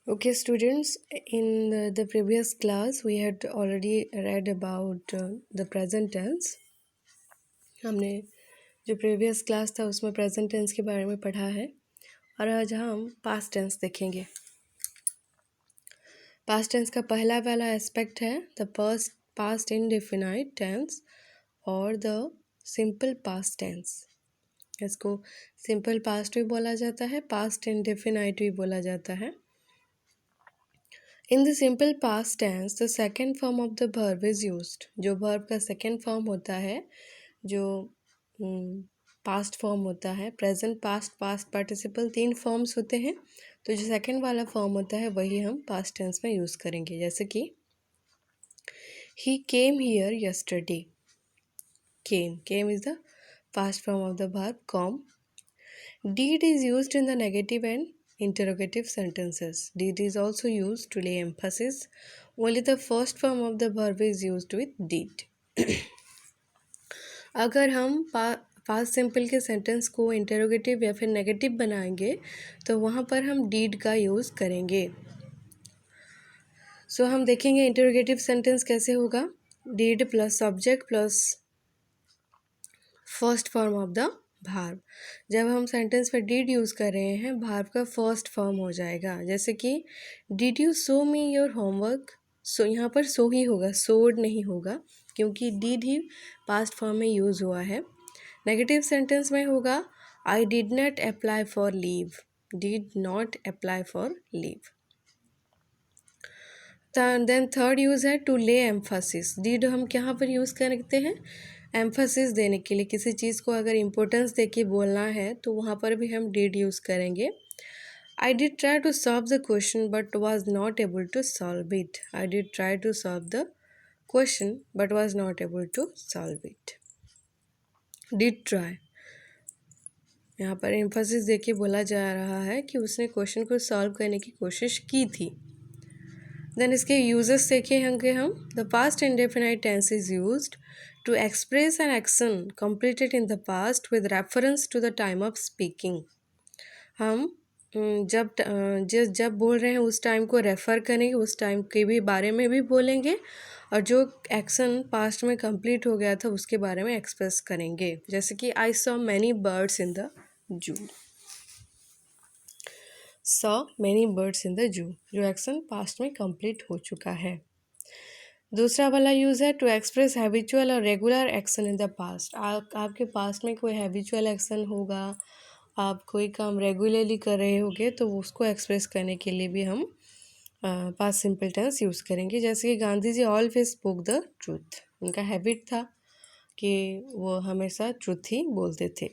Okay, students, in the previous class, we had already read about the present tense. हमने जो previous class था उसमें present tense के बारे में पढ़ा है और आज हम पास्ट टेंस देखेंगे। पास्ट टेंस का पहला वाला एस्पेक्ट है द पास्ट इंडेफिनाइट टेंस और द सिंपल पास्ट टेंस। इसको सिंपल पास्ट भी बोला जाता है, पास्ट इंडेफिनाइट भी बोला जाता है। In the simple past tense the second form of the verb is used. जो वर्ब का सेकेंड फॉर्म होता है, जो पास्ट फॉर्म होता है, present, past, past participle, 3 forms होते हैं। तो जो सेकेंड वाला फॉर्म होता है वही हम पास्ट टेंस में यूज़ करेंगे। जैसे कि he came here yesterday. Came is the past form of the verb come. Did is used in the negative and interrogative sentences. Did is also used to lay emphasis. Only the first form of the verb is used with did. अगर हम past simple के sentence को interrogative या फिर negative बनाएंगे तो वहाँ पर हम did का यूज़ करेंगे। सो हम देखेंगे इंटरोगेटिव सेंटेंस कैसे होगा। did plus subject plus first form of the verb. जब हम सेंटेंस में डिड यूज़ कर रहे हैं, भार्ब का फर्स्ट फॉर्म हो जाएगा। जैसे कि did you show me your homework. So यहाँ पर सो ही होगा, सोड नहीं होगा, क्योंकि डिड ही पास्ट फॉर्म में यूज़ हुआ है। नेगेटिव सेंटेंस में होगा I did not apply for leave. Did not apply for leave. Then third use है टू ले एम्फासिस। डिड हम कहाँ पर यूज़ करते हैं, एम्फासिस देने के लिए। किसी चीज़ को अगर इम्पोर्टेंस दे के बोलना है तो वहाँ पर भी हम डिड यूज़ करेंगे। I did try to solve the question but was not able to solve it. I did try to solve the question but was not able to solve it. Did try, यहाँ पर एम्फासिस दे के बोला जा रहा है कि उसने क्वेश्चन को सॉल्व करने की कोशिश की थी। देन इसके यूजेस देखे होंगे हम। The past indefinite tense is used to express an action completed in the past with reference to the time of speaking. हम जब बोल रहे हैं उस टाइम को रेफ़र करेंगे, उस टाइम के भी बारे में भी बोलेंगे और जो एक्शन पास्ट में कंप्लीट हो गया था उसके बारे में एक्सप्रेस करेंगे। जैसे कि I saw many birds in the zoo. Saw many birds in the zoo, जो एक्शन पास्ट में कंप्लीट हो चुका है। दूसरा वाला यूज़ है टू एक्सप्रेस हैबिचुअल और regular action in the past. आपके पास्ट में कोई हैबिचुअल एक्शन होगा, आप कोई काम रेगुलरली कर रहे होगे, तो उसको एक्सप्रेस करने के लिए भी हम पास्ट सिंपल टेंस यूज़ करेंगे। जैसे कि Gandhi ji always spoke the truth. उनका हैबिट था कि वो हमेशा ट्रूथ ही बोलते थे।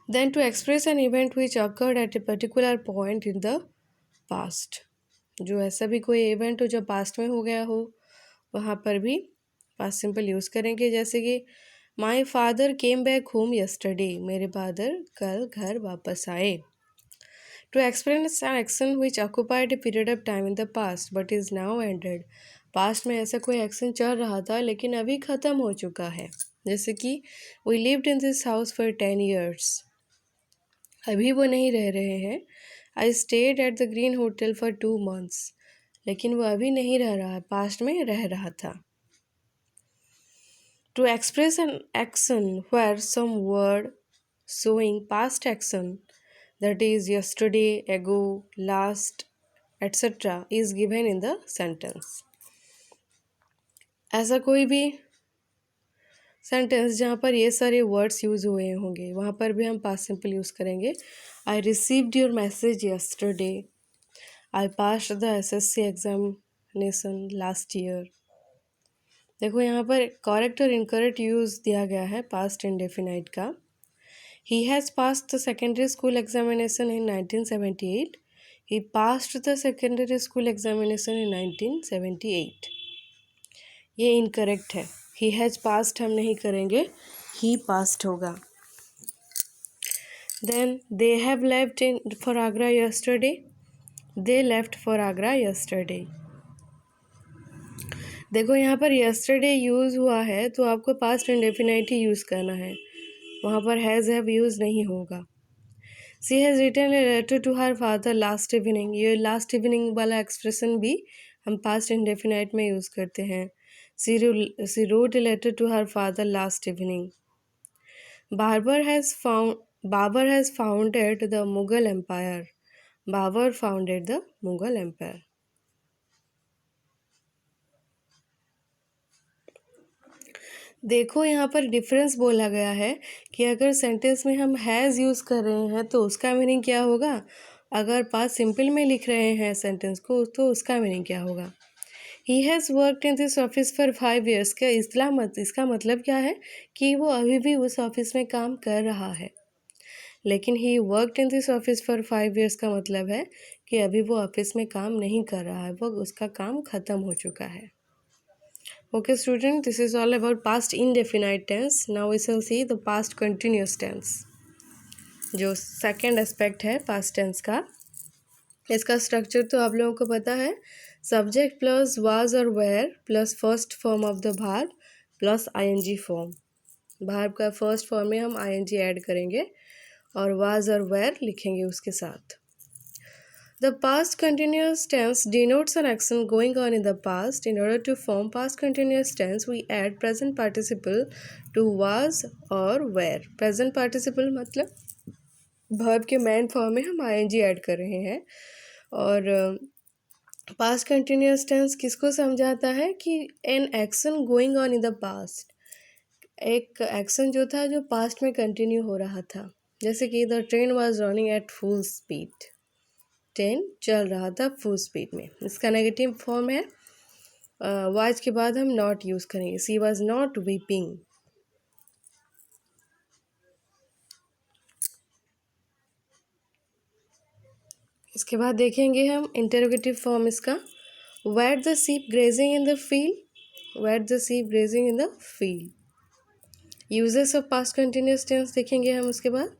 Then to express an event which occurred at a particular point in the past. जो ऐसा भी कोई इवेंट हो जो पास्ट में हो गया हो, वहाँ पर भी पास्ट सिंपल यूज़ करेंगे। जैसे कि my father came back home yesterday. मेरे फादर कल घर वापस आए। To express an action which occupied a period of time in the past but is now ended. Past में ऐसा कोई एक्शन चल रहा था लेकिन अभी ख़त्म हो चुका है। जैसे कि we lived in this house for 10 years। अभी वो नहीं रह रहे हैं। I stayed at the green hotel for 2 months। लेकिन वो अभी नहीं रह रहा है, पास्ट में रह रहा था। To express an action where some word showing past action that is yesterday, ago, last etcetera is given in the sentence. ऐसा कोई भी सेंटेंस जहाँ पर ये सारे वर्ड्स यूज़ हुए होंगे वहाँ पर भी हम पास्ट सिंपल यूज़ करेंगे। I received your message yesterday. I passed the SSC examination last year. देखो यहाँ पर करेक्ट और इनकरेक्ट यूज़ दिया गया है पास्ट इंडेफिनाइट का। He has passed the secondary school examination in 1978। He passed the secondary school examination in 1978। ये incorrect है, ही हैज़ पास्ट हम नहीं करेंगे, ही पास्ट होगा। Then they have left in for Agra yesterday. They left for Agra yesterday. देखो यहाँ पर यस्टरडे यूज़ हुआ है तो आपको पास्ट इंडेफिनाइट ही यूज़ करना है, वहाँ पर हैज़ हैव यूज़ नहीं होगा। She has written a letter to her father last evening, ये लास्ट इवनिंग वाला एक्सप्रेशन भी हम पास्ट इंडेफिनाइट में यूज़ करते हैं। She wrote a letter to her father last evening. Babar has founded the Mughal empire. Babar founded the Mughal empire. देखो यहाँ पर डिफरेंस बोला गया है कि अगर सेंटेंस में हम हैज़ यूज़ कर रहे हैं तो उसका मीनिंग क्या होगा, अगर पास्ट सिंपल में लिख रहे हैं सेंटेंस को तो उसका मीनिंग क्या होगा। He has worked in this office for 5 years का इसका मतलब क्या है कि वो अभी भी उस ऑफिस में काम कर रहा है। लेकिन he worked in this office for 5 years का मतलब है कि अभी वो ऑफिस में काम नहीं कर रहा है, वो उसका काम ख़त्म हो चुका है। Okay student, this is all about past indefinite tense. Now we shall see the past continuous tense, जो सेकेंड एस्पेक्ट है पास्ट टेंस का। इसका स्ट्रक्चर तो आप लोगों को पता है, सब्जेक्ट प्लस वाज और were plus first form of the verb plus ING form. Verb का फर्स्ट फॉर्म में हम आईएनजी ऐड करेंगे और वाज और वेयर लिखेंगे उसके साथ। The past continuous tense denotes an action going on in the past. In order to form past continuous tense, we add present participle to was और were. Present participle मतलब verb के main form में हम ing add कर रहे हैं। और past continuous tense किसको समझाता है कि an action going on in the past, एक एक्शन जो था जो पास्ट में कंटिन्यू हो रहा था। जैसे कि the train was running at full speed, train चल रहा था फुल स्पीड में। इसका नेगेटिव फॉर्म है वाज के बाद हम नॉट यूज़ करेंगे। She was not weeping. इसके बाद देखेंगे हम इंटरोगेटिव फॉर्म इसका। Where the sheep grazing in the field, where the sheep grazing in the field. Uses of past continuous tense देखेंगे हम उसके बाद।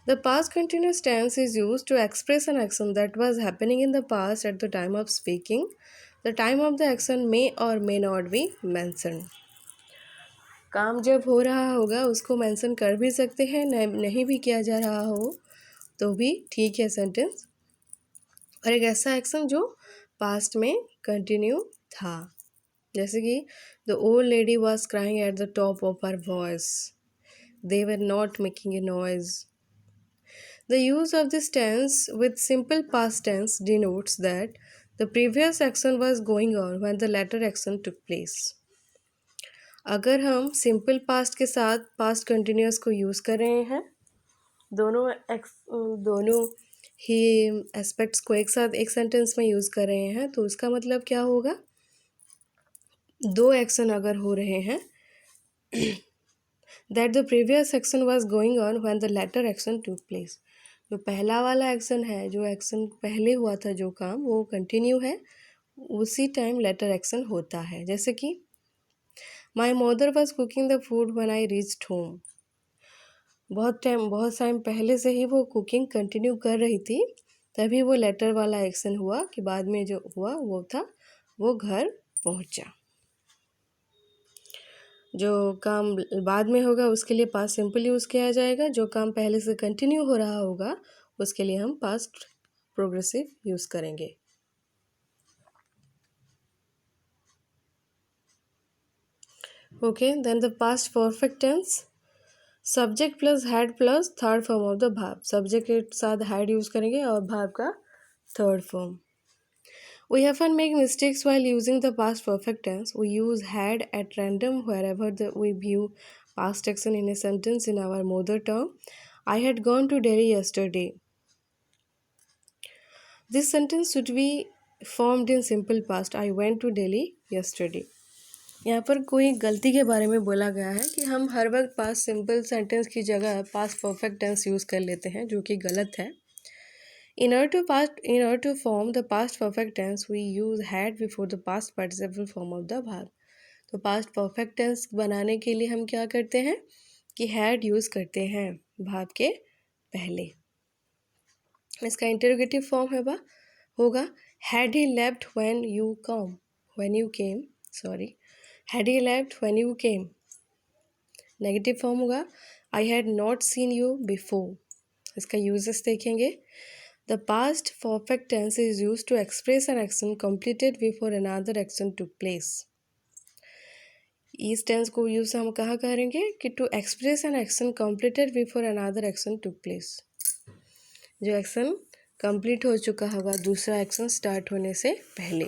The past continuous tense is used to express an action that was happening in the past at the time of speaking. The time of the action may or may not be mentioned. काम जब हो रहा होगा उसको mention कर भी सकते हैं, नहीं भी किया जा रहा हो तो भी ठीक है सेंटेंस। और एक ऐसा एक्शन जो पास्ट में कंटिन्यू था, जैसे कि the old lady was crying at the top of her voice, they were not making a noise. The use of this tense with simple past tense denotes that the previous action was going on when the latter action took place. अगर हम simple past के साथ past continuous को use कर रहे हैं, दोनों ही aspects को एक साथ एक सेंटेंस में यूज़ कर रहे हैं तो उसका मतलब क्या होगा, दो एक्शन अगर हो रहे हैं that the previous action was going on when the latter action took place. जो पहला वाला एक्शन है, जो एक्शन पहले हुआ था जो काम, वो कंटिन्यू है, उसी टाइम लेटर एक्शन होता है। जैसे कि my mother was cooking the food when I reached home. बहुत टाइम पहले से ही वो कुकिंग कंटिन्यू कर रही थी, तभी वो लेटर वाला एक्शन हुआ कि बाद में जो हुआ वो था वो घर पहुंचा। जो काम बाद में होगा उसके लिए पास्ट सिंपल यूज़ किया जाएगा, जो काम पहले से कंटिन्यू हो रहा होगा उसके लिए हम पास्ट प्रोग्रेसिव यूज़ करेंगे। Okay, then the past perfect tense, subject plus had plus third form of the verb. Subject के साथ हैड यूज़ करेंगे और भार्ब का third form. We often make mistakes while using the past perfect tense. We use had at random wherever we view past action in a sentence in our mother tongue. I had gone to Delhi yesterday. This sentence should be formed in simple past. I went to Delhi yesterday. यहाँ पर कोई गलती के बारे में बोला गया है कि हम हर वक्त पास्ट सिंपल सेंटेंस की जगह पास्ट परफेक्ट टेंस यूज़ कर लेते हैं, जो कि गलत है। In order to form the past perfect tense, we use had before the past participle form of the verb. तो past perfect tense बनाने के लिए हम क्या करते हैं कि had यूज़ करते हैं verb के पहले। इसका इंटरोगेटिव फॉर्म होगा had he left when you came, had he left when you came। Negative form होगा I had not seen you before, इसका यूजेस देखेंगे। The past perfect tense is use to express an action completed before another action to place. इस टेंस को use हम कहाँ करेंगे कि to express an action completed before another action to place. जो एक्शन कंप्लीट हो चुका होगा दूसरा एक्शन स्टार्ट होने से पहले।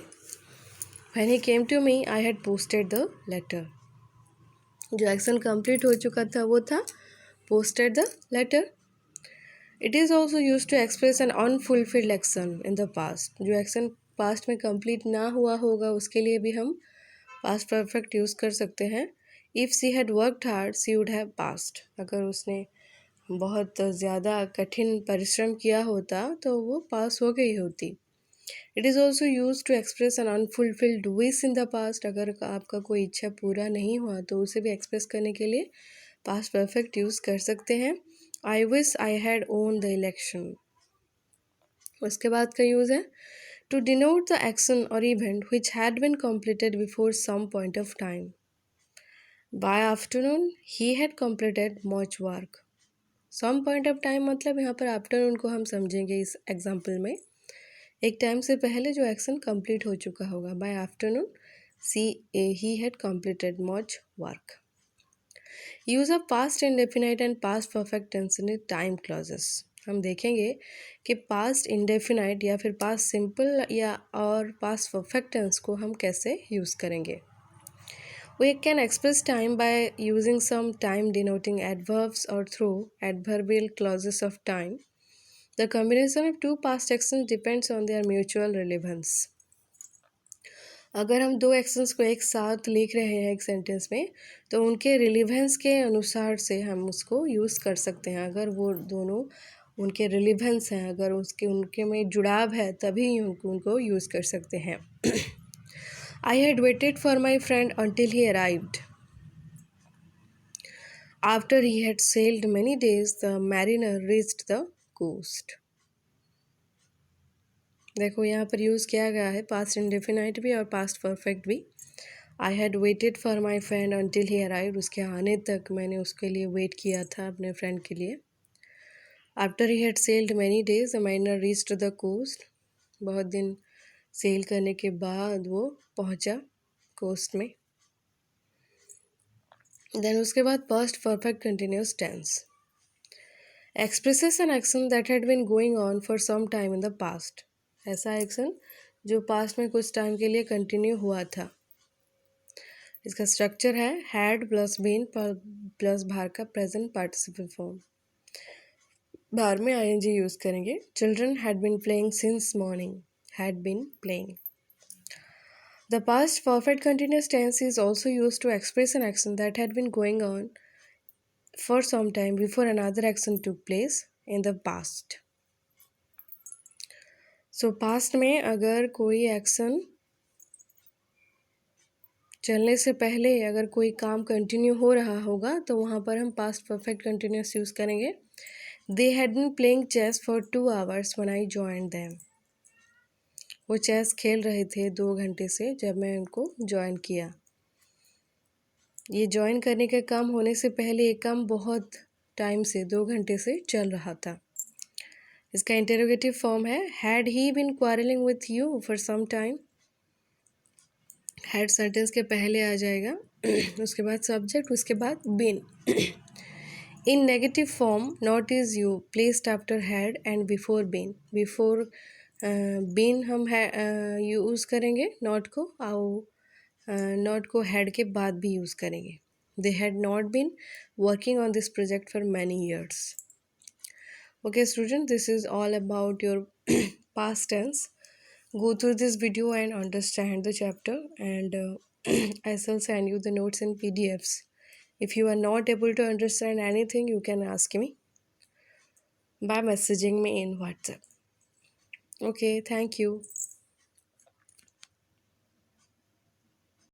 When he came to me, I had posted the letter. जो एक्शन कंप्लीट हो चुका था वो था posted the letter. It is also used to express an unfulfilled action in the past. जो एक्शन पास्ट में कंप्लीट ना हुआ होगा उसके लिए भी हम पास्ट परफेक्ट यूज़ कर सकते हैं। If she had worked hard, she would have passed. अगर उसने बहुत ज़्यादा कठिन परिश्रम किया होता तो वो पास हो गई होती। It is also use to express an unfulfilled wish in the past. अगर आपका कोई इच्छा पूरा नहीं हुआ तो उसे भी एक्सप्रेस करने के लिए पास्ट परफेक्ट यूज़ कर सकते हैं। I wish I had won the election. उसके बाद का यूज़ है टू डिनोट द एक्शन और event which had been completed before some point of time. By afternoon he had completed much work. Some point of time मतलब यहाँ पर afternoon को हम समझेंगे इस एग्जाम्पल में। एक टाइम से पहले जो एक्शन कंप्लीट हो चुका होगा। By afternoon he had completed much work. Use of past indefinite and past perfect tense in time clauses. हम देखेंगे कि पास्ट इंडेफिनाइट या फिर पास्ट सिंपल या और पास्ट परफेक्ट टेंस को हम कैसे यूज़ करेंगे। We can express time by using some time denoting adverbs or through adverbial clauses of time. The combination of two past actions depends on their mutual relevance. अगर हम दो actions को एक साथ लिख रहे हैं एक सेंटेंस में तो उनके रिलेवेंस के अनुसार से हम उसको यूज़ कर सकते हैं। अगर वो दोनों उनके रिलेवेंस हैं, अगर उनके में जुड़ाव है तभी उनको यूज़ कर सकते हैं। I had waited for my friend until he arrived. After he had sailed many days, the mariner reached the coast. देखो यहाँ पर यूज़ किया गया है पास्ट इंडेफिनाइट भी और पास्ट परफेक्ट भी। I had waited for my friend until he arrived, उसके आने तक मैंने उसके लिए वेट किया था अपने फ्रेंड के लिए। After he had sailed many days the miner reached the coast, बहुत दिन सेल करने के बाद वो पहुँचा कोस्ट में। देन उसके बाद past perfect continuous tense expresses an action that had been going on for some time in the past. ऐसा एक्शन जो पास्ट में कुछ टाइम के लिए कंटिन्यू हुआ था। इसका स्ट्रक्चर है हैड प्लस बीन प्लस भार का प्रेजेंट पार्टिसिपल फॉर्म। भार में आईएनजी यूज़ करेंगे। Children had been playing since morning, had been playing. The past perfect continuous tense is also use to express an action that had been going on for some time before another action took place in the past. So past में अगर कोई action चलने से पहले अगर कोई काम continue हो रहा होगा तो वहाँ पर हम पास्ट परफेक्ट कंटिन्यूस यूज़ करेंगे। They had been playing chess for 2 hours when I joined them. वो चेस खेल रहे थे 2 घंटे से जब मैं उनको ज्वाइन किया। ये ज्वाइन करने का काम होने से पहले ये काम बहुत टाइम से 2 घंटे से चल रहा था। इसका इंटरोगेटिव फॉर्म है had he been quarrelling with you for some time. Had sentence के पहले आ जाएगा, उसके बाद सब्जेक्ट, उसके बाद been. In negative form not is you placed after had and before been. Before been हम यूज़ करेंगे नॉट को, और नॉट को हैड के बाद भी यूज़ करेंगे। They had not been working on this project for many years. Okay student, this is all about your past tense. Go through this video and understand the chapter, and I shall send you the notes in PDFs. If you are not able to understand anything, you can ask me by messaging me in WhatsApp. Okay, thank you.